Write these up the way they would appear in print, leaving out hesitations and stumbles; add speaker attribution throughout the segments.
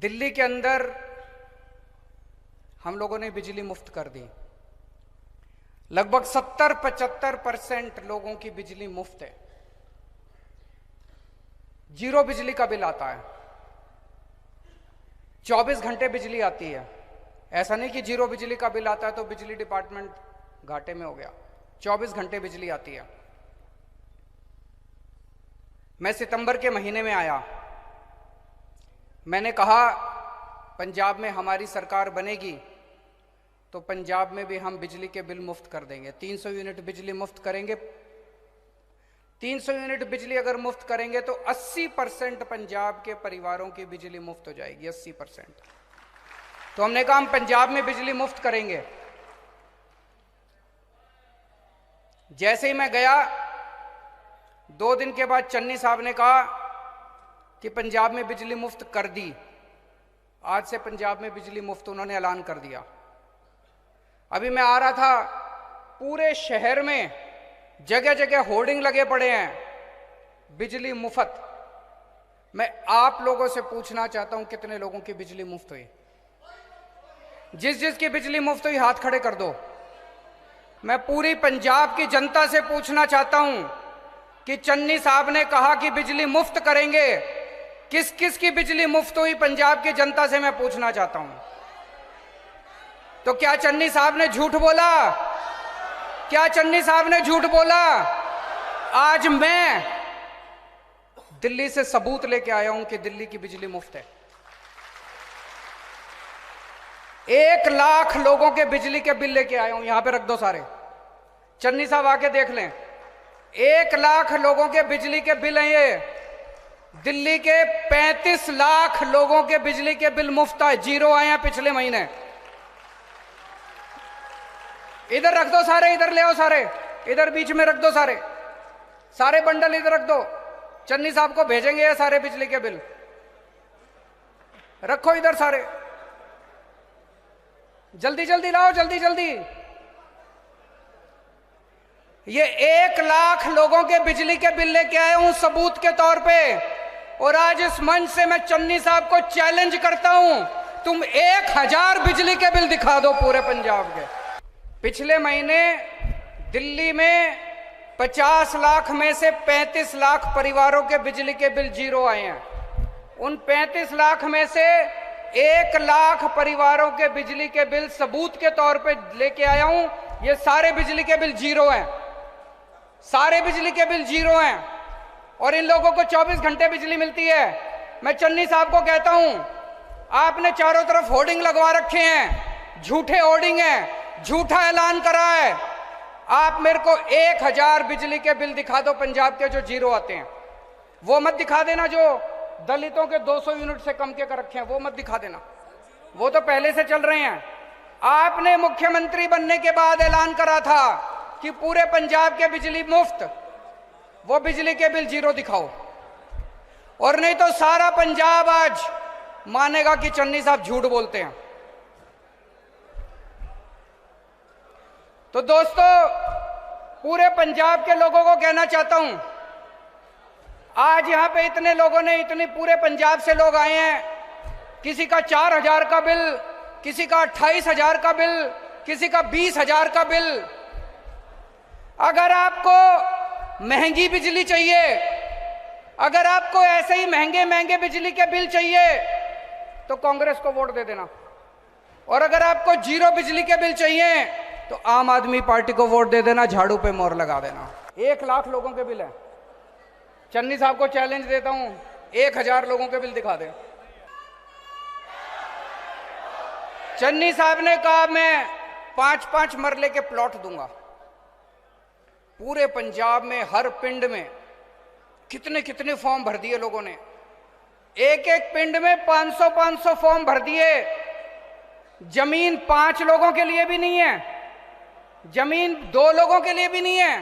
Speaker 1: दिल्ली के अंदर हम लोगों ने बिजली मुफ्त कर दी। लगभग 70-75% लोगों की बिजली मुफ्त है। जीरो बिजली का बिल आता है। 24 घंटे बिजली आती है। ऐसा नहीं कि जीरो बिजली का बिल आता है तो बिजली डिपार्टमेंट घाटे में हो गया। 24 घंटे बिजली आती है। मैं सितंबर के महीने में आया। मैंने कहा पंजाब में हमारी सरकार बनेगी तो पंजाब में भी हम बिजली के बिल मुफ्त कर देंगे। 300 यूनिट बिजली मुफ्त करेंगे। 300 यूनिट बिजली अगर मुफ्त करेंगे तो 80% पंजाब के परिवारों की बिजली मुफ्त हो जाएगी। 80%। तो हमने कहा हम पंजाब में बिजली मुफ्त करेंगे। जैसे ही मैं गया 2 दिन के बाद चन्नी साहब ने कहा कि पंजाब में बिजली मुफ्त कर दी। आज से पंजाब में बिजली मुफ्त उन्होंने ऐलान कर दिया। अभी मैं आ रहा था, पूरे शहर में जगह जगह होर्डिंग लगे पड़े हैं बिजली मुफ्त। मैं आप लोगों से पूछना चाहता हूं कितने लोगों की बिजली मुफ्त हुई? जिस जिसकी बिजली मुफ्त हुई हाथ खड़े कर दो। मैं पूरी पंजाब की जनता से पूछना चाहता हूं कि चन्नी साहब ने कहा कि बिजली मुफ्त करेंगे, किस किस की बिजली मुफ्त हुई? पंजाब की जनता से मैं पूछना चाहता हूं। तो क्या चन्नी साहब ने झूठ बोला? क्या चन्नी साहब ने झूठ बोला? आज मैं दिल्ली से सबूत लेके आया हूं कि दिल्ली की बिजली मुफ्त है। 1 लाख लोगों के बिजली के बिल लेके आया हूं। यहां पे रख दो सारे, चन्नी साहब आके देख लें। 1 लाख लोगों के बिजली के बिल हैं ये। दिल्ली के 35 लाख लोगों के बिजली के बिल मुफ्त आए, जीरो आए हैं पिछले महीने। इधर रख दो सारे, इधर ले आओ सारे, इधर बीच में रख दो सारे, सारे बंडल इधर रख दो। चन्नी साहब को भेजेंगे ये सारे बिजली के बिल। रखो इधर सारे, जल्दी जल्दी लाओ, जल्दी जल्दी। ये 1 लाख लोगों के बिजली के बिल लेके आया हूं सबूत के तौर पे। और आज इस मंच से मैं चन्नी साहब को चैलेंज करता हूं, तुम 1000 बिजली के बिल दिखा दो पूरे पंजाब के। पिछले महीने दिल्ली में 50 लाख में से 35 लाख परिवारों के बिजली के बिल जीरो आए हैं। उन 35 लाख में से 1 लाख परिवारों के बिजली के बिल सबूत के तौर पे लेके आया हूं। ये सारे बिजली के बिल जीरो हैं, सारे बिजली के बिल जीरो हैं। और इन लोगों को 24 घंटे बिजली मिलती है। मैं चन्नी साहब को कहता हूं, आपने चारों तरफ होर्डिंग लगवा रखे हैं, झूठे होर्डिंग हैं, झूठा ऐलान करा है। आप मेरे को 1000 बिजली के बिल दिखा दो पंजाब के जो जीरो आते हैं। वो मत दिखा देना जो दलितों के 200 यूनिट से कम के कर रखे हैं, वो मत दिखा देना, वो तो पहले से चल रहे हैं। आपने मुख्यमंत्री बनने के बाद ऐलान करा था कि पूरे पंजाब के बिजली मुफ्त, वो बिजली के बिल जीरो दिखाओ। और नहीं तो सारा पंजाब आज मानेगा कि चन्नी साहब झूठ बोलते हैं। तो दोस्तों, पूरे पंजाब के लोगों को कहना चाहता हूं, आज यहां पे इतने लोगों ने, इतने पूरे पंजाब से लोग आए हैं। किसी का 4000 का बिल, किसी का 28,000 का बिल, किसी का 20,000 का बिल। अगर आपको महंगी बिजली चाहिए, अगर आपको ऐसे ही महंगे महंगे बिजली के बिल चाहिए तो कांग्रेस को वोट दे देना। और अगर आपको जीरो बिजली के बिल चाहिए तो आम आदमी पार्टी को वोट दे देना, झाड़ू पे मोहर लगा देना। 1 लाख लोगों के बिल है। चन्नी साहब को चैलेंज देता हूं, 1000 लोगों के बिल दिखा दे। चन्नी साहब ने कहा मैं 5-5 मरले के प्लॉट दूंगा। पूरे पंजाब में हर पिंड में कितने कितने फॉर्म भर दिए लोगों ने। एक एक पिंड में 500-500 फॉर्म भर दिए। जमीन 5 लोगों के लिए भी नहीं है, जमीन 2 लोगों के लिए भी नहीं है,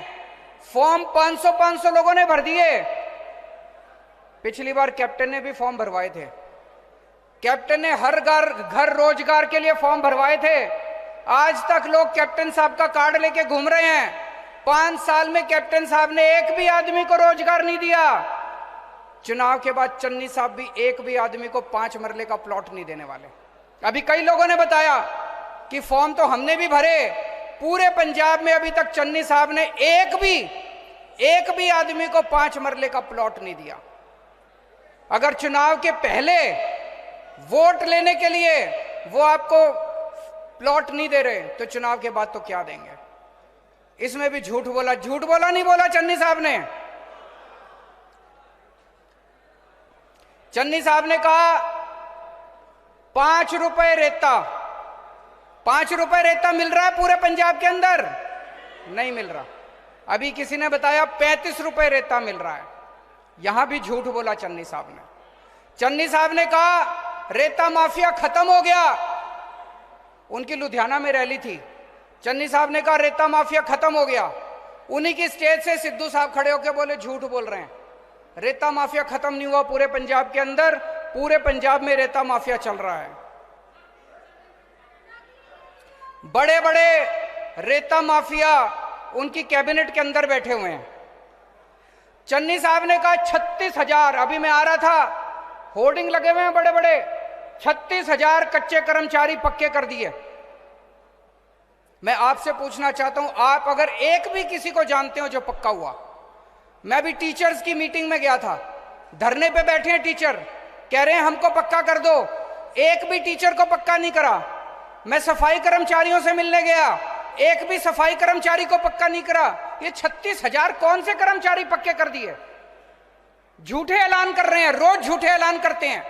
Speaker 1: फॉर्म 500-500 लोगों ने भर दिए। पिछली बार कैप्टन ने भी फॉर्म भरवाए थे। कैप्टन ने हर घर रोजगार के लिए फॉर्म भरवाए थे। आज तक लोग कैप्टन साहब का कार्ड लेके घूम रहे हैं। 5 साल में कैप्टन साहब ने एक भी आदमी को रोजगार नहीं दिया। चुनाव के बाद चन्नी साहब भी एक भी आदमी को 5 मरले का प्लॉट नहीं देने वाले। अभी कई लोगों ने बताया कि फॉर्म तो हमने भी भरे, पूरे पंजाब में अभी तक चन्नी साहब ने एक भी आदमी को 5 मरले का प्लॉट नहीं दिया। अगर चुनाव के पहले वोट लेने के लिए वो आपको प्लॉट नहीं दे रहे तो चुनाव के बाद तो क्या देंगे? इसमें भी झूठ बोला नहीं बोला चन्नी साहब ने। चन्नी साहब ने कहा 5 रुपए रेता, 5 रुपए रेता मिल रहा है पूरे पंजाब के अंदर? नहीं मिल रहा। अभी किसी ने बताया 35 रुपए रेता मिल रहा है, यहां भी झूठ बोला चन्नी साहब ने। चन्नी साहब ने कहा रेता माफिया खत्म हो गया, उनकी लुधियाना में रैली थी। चन्नी साहब ने कहा रेता माफिया खत्म हो गया। उन्हीं की स्टेज से सिद्धू साहब खड़े होकर बोले झूठ बोल रहे हैं, रेता माफिया खत्म नहीं हुआ पूरे पंजाब के अंदर, पूरे पंजाब में रेता माफिया चल रहा है। बड़े बड़े रेता माफिया उनकी कैबिनेट के अंदर बैठे हुए हैं। चन्नी साहब ने कहा 36,000, अभी मैं आ रहा था, होर्डिंग लगे हुए हैं बड़े बड़े, 36,000 कच्चे कर्मचारी पक्के कर दिए। मैं आपसे पूछना चाहता हूं, आप अगर एक भी किसी को जानते हो जो पक्का हुआ? मैं भी टीचर्स की मीटिंग में गया था, धरने पे बैठे हैं टीचर, कह रहे हैं हमको पक्का कर दो, एक भी टीचर को पक्का नहीं करा। मैं सफाई कर्मचारियों से मिलने गया, एक भी सफाई कर्मचारी को पक्का नहीं करा। ये 36,000 कौन से कर्मचारी पक्के कर दिए? झूठे ऐलान कर रहे हैं, रोज झूठे ऐलान करते हैं।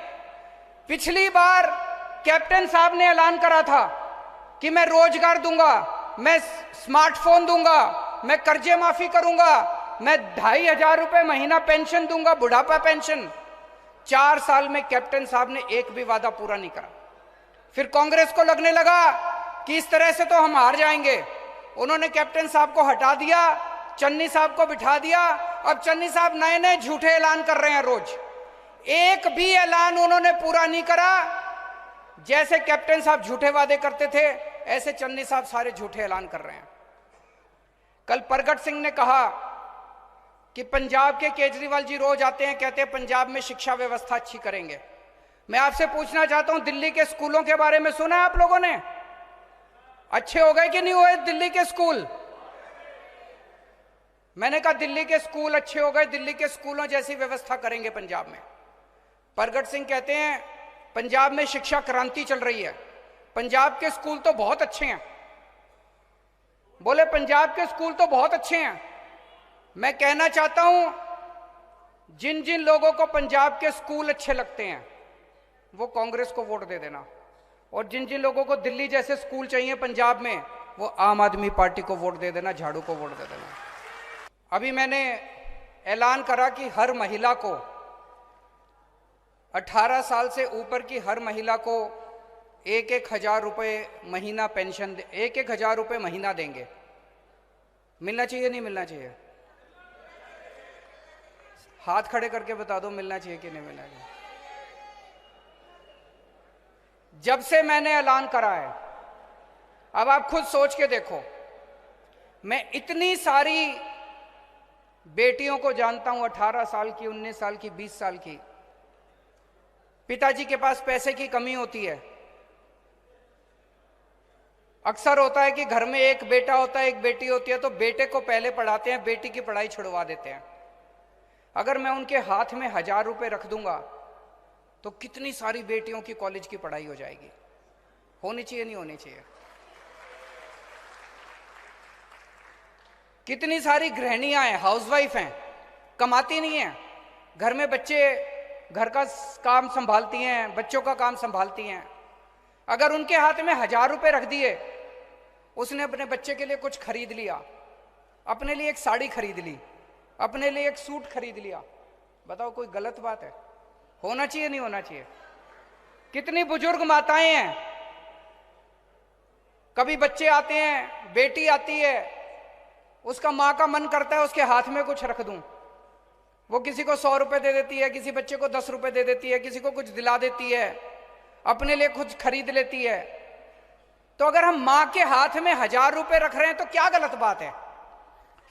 Speaker 1: पिछली बार कैप्टन साहब ने ऐलान करा था कि मैं रोजगार दूंगा, मैं स्मार्टफोन दूंगा, मैं कर्जे माफी करूंगा, मैं 2,500 रुपए महीना पेंशन दूंगा, बुढ़ापा पेंशन। 4 साल में कैप्टन साहब ने एक भी वादा पूरा नहीं करा। फिर कांग्रेस को लगने लगा कि इस तरह से तो हम हार जाएंगे, उन्होंने कैप्टन साहब को हटा दिया, चन्नी साहब को बिठा दिया। अब चन्नी साहब नए नए झूठे ऐलान कर रहे हैं रोज, एक भी ऐलान उन्होंने पूरा नहीं करा। जैसे कैप्टन साहब झूठे वादे करते थे, ऐसे चन्नी साहब सारे झूठे ऐलान कर रहे हैं। कल प्रगट सिंह ने कहा कि पंजाब के केजरीवाल जी रोज आते हैं, कहते हैं पंजाब में शिक्षा व्यवस्था अच्छी करेंगे। मैं आपसे पूछना चाहता हूं, दिल्ली के स्कूलों के बारे में सुना है आप लोगों ने? अच्छे हो गए कि नहीं हुए दिल्ली के स्कूल? मैंने कहा दिल्ली के स्कूल अच्छे हो गए, दिल्ली के स्कूलों जैसी व्यवस्था करेंगे पंजाब में। प्रगट सिंह कहते हैं पंजाब में शिक्षा क्रांति चल रही है, पंजाब के स्कूल तो बहुत अच्छे हैं। बोले पंजाब के स्कूल तो बहुत अच्छे हैं। मैं कहना चाहता हूं, जिन जिन लोगों को पंजाब के स्कूल अच्छे लगते हैं वो कांग्रेस को वोट दे देना, और जिन जिन लोगों को दिल्ली जैसे स्कूल चाहिए पंजाब में वो आम आदमी पार्टी को वोट दे देना, झाड़ू को वोट दे देना। अभी मैंने ऐलान करा कि हर महिला को, 18 साल से ऊपर की हर महिला को 1,000 रुपये महीना पेंशन, 1,000 रुपये महीना देंगे। मिलना चाहिए नहीं मिलना चाहिए? हाथ खड़े करके बता दो मिलना चाहिए कि नहीं मिलना चाहिए। जब से मैंने ऐलान करा है, अब आप खुद सोच के देखो, मैं इतनी सारी बेटियों को जानता हूं, 18 साल की, 19 साल की, 20 साल की, पिताजी के पास पैसे की कमी होती है। अक्सर होता है कि घर में एक बेटा होता है, एक बेटी होती है, तो बेटे को पहले पढ़ाते हैं, बेटी की पढ़ाई छुड़वा देते हैं। अगर मैं उनके हाथ में 1,000 रुपए रख दूंगा तो कितनी सारी बेटियों की कॉलेज की पढ़ाई हो जाएगी। होनी चाहिए नहीं होनी चाहिए? कितनी सारी गृहिणियां हैं, हाउसवाइफ हैं, कमाती नहीं हैं, घर में बच्चे, घर का काम संभालती हैं, बच्चों का काम संभालती हैं। अगर उनके हाथ में 1,000 रुपए रख दिए, उसने अपने बच्चे के लिए कुछ खरीद लिया, अपने लिए एक साड़ी खरीद ली, अपने लिए एक सूट खरीद लिया, बताओ कोई गलत बात है? होना चाहिए नहीं होना चाहिए? कितनी बुजुर्ग माताएं हैं, कभी बच्चे आते हैं, बेटी आती है, उसका माँ का मन करता है उसके हाथ में कुछ रख दूं, वो किसी को 100 रुपए दे देती है, किसी बच्चे को 10 रुपए दे देती है, किसी को कुछ दिला देती है, अपने लिए कुछ खरीद लेती है। तो अगर हम माँ के हाथ में 1,000 रुपए रख रहे हैं तो क्या गलत बात है?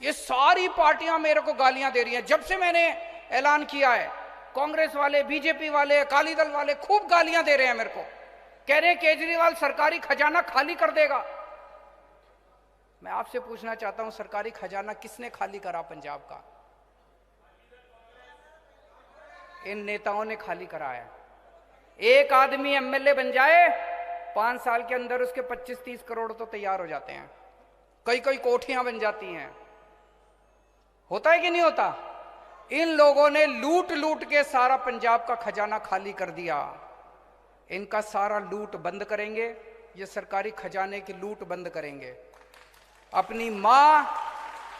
Speaker 1: ये सारी पार्टियां मेरे को गालियां दे रही हैं। जब से मैंने ऐलान किया है कांग्रेस वाले, बीजेपी वाले, अकाली दल वाले खूब गालियां दे रहे हैं मेरे को, कह रहे हैं केजरीवाल सरकारी खजाना खाली कर देगा। मैं आपसे पूछना चाहता हूं, सरकारी खजाना किसने खाली करा पंजाब का? इन नेताओं ने खाली कराया। एक आदमी एमएलए बन जाए, 5 साल के अंदर उसके 25-30 करोड़ तो तैयार हो जाते हैं, कई कई कोठियां बन जाती हैं। होता है कि नहीं होता? इन लोगों ने लूट लूट के सारा पंजाब का खजाना खाली कर दिया। इनका सारा लूट बंद करेंगे, ये सरकारी खजाने की लूट बंद करेंगे। अपनी माँ,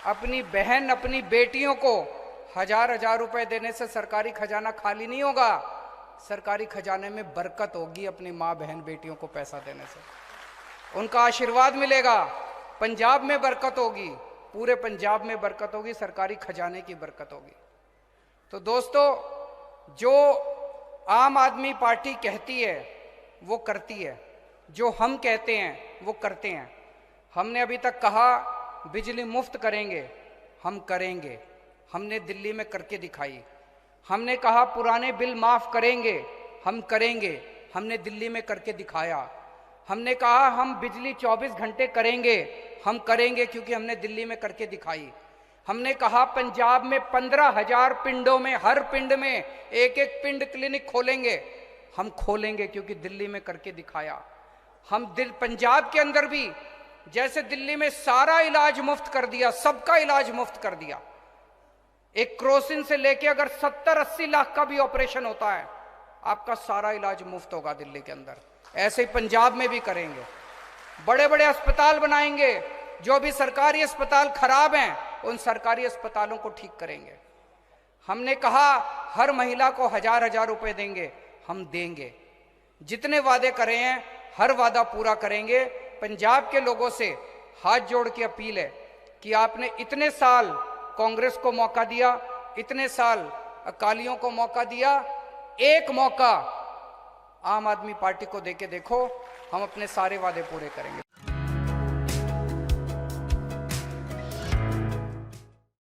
Speaker 1: अपनी बहन, अपनी बेटियों को 1000-1000 रुपए देने से सरकारी खजाना खाली नहीं होगा। सरकारी खजाने में बरकत होगी, अपनी माँ, बहन, बेटियों को पैसा देने से उनका आशीर्वाद मिलेगा। पंजाब में बरकत होगी, पूरे पंजाब में बरकत होगी, सरकारी खजाने की बरकत होगी। तो दोस्तों, जो आम आदमी पार्टी कहती है वो करती है, जो हम कहते हैं वो करते हैं। हमने अभी तक कहा बिजली मुफ्त करेंगे, हम करेंगे, हमने दिल्ली में करके दिखाई। हमने कहा पुराने बिल माफ करेंगे, हम करेंगे, हमने दिल्ली में करके दिखाया। हमने कहा हम बिजली 24 घंटे करेंगे, हम करेंगे, क्योंकि हमने दिल्ली में करके दिखाई। हमने कहा पंजाब में 15,000 पिंडों में, हर पिंड में एक एक पिंड क्लिनिक खोलेंगे, हम खोलेंगे, क्योंकि दिल्ली में करके दिखाया। हम पंजाब के अंदर भी जैसे दिल्ली में सारा इलाज मुफ्त कर दिया, सबका इलाज मुफ्त कर दिया। एक क्रोसिन से लेके अगर 70-80 लाख का भी ऑपरेशन होता है, आपका सारा इलाज मुफ्त होगा दिल्ली के अंदर। ऐसे ही पंजाब में भी करेंगे। बड़े बड़े अस्पताल बनाएंगे, जो भी सरकारी अस्पताल खराब हैं उन सरकारी अस्पतालों को ठीक करेंगे। हमने कहा हर महिला को 1000-1000 रुपए देंगे, हम देंगे। जितने वादे करे हैं हर वादा पूरा करेंगे। पंजाब के लोगों से हाथ जोड़ के अपील है कि आपने इतने साल कांग्रेस को मौका दिया, इतने साल अकालियों को मौका दिया, एक मौका आम आदमी पार्टी को देके देखो, हम अपने सारे वादे पूरे करेंगे।